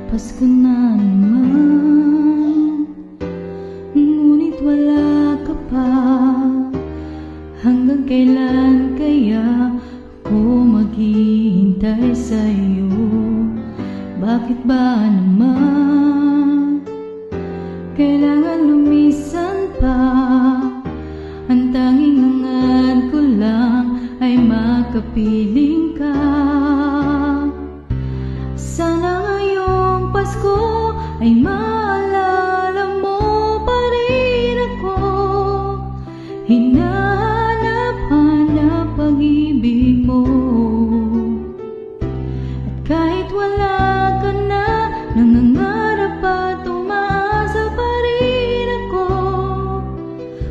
Pasko na naman, ngunit wala ka pa. Hanggang kailan kaya ako maghihintay sa'yo? Bakit ba naman kailangan lumisan pa? Ang tanging hangad ko lang ay makapiling ka. Sana ngayong Pasko ay maalala mo pa rin ako. Hinahanap-hanap pag-ibig mo. At kahit wala ka na, nangangarap at umaasa pa rin ako.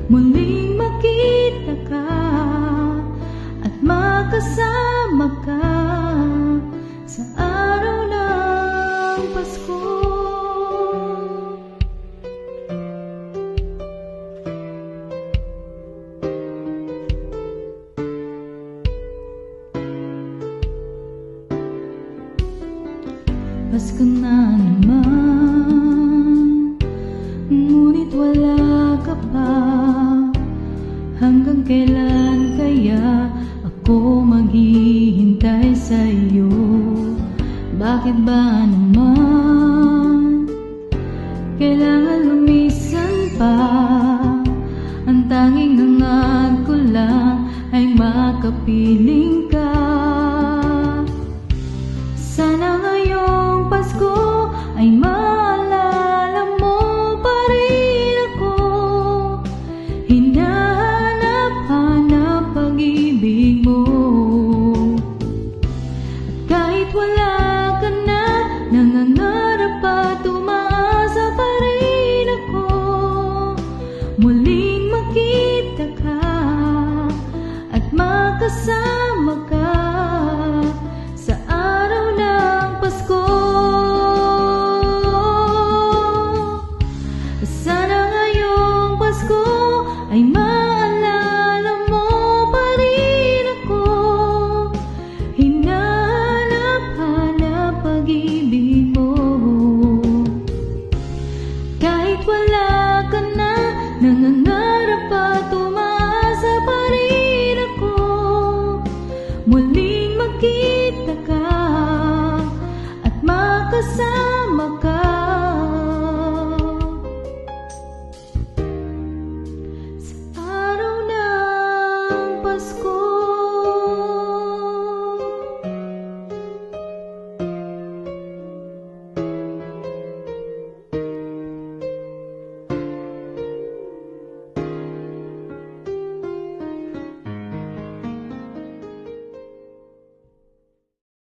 Muling makita ka at makasama ka sa araw ng Pasko. Pasko na naman, ngunit wala ka pa. Hanggang kailan kaya ako maghihintay sa'yo? Bakit ba naman kailangan lumisan pa? Ang tanging hangad ko lang ay makapiling ka. Sana ngayong Pasko ay maalala mo pa rin ako. Hinahanap-hanap pag-ibig mo. At kahit wala ka na, nangangarap at umaasa pa rin ako. Muling makita ka at makasama ka sa araw ng Pasko. Sana ngayong Pasko ay maalala mo pa rin ako. Hinahanap-hanap pag-ibig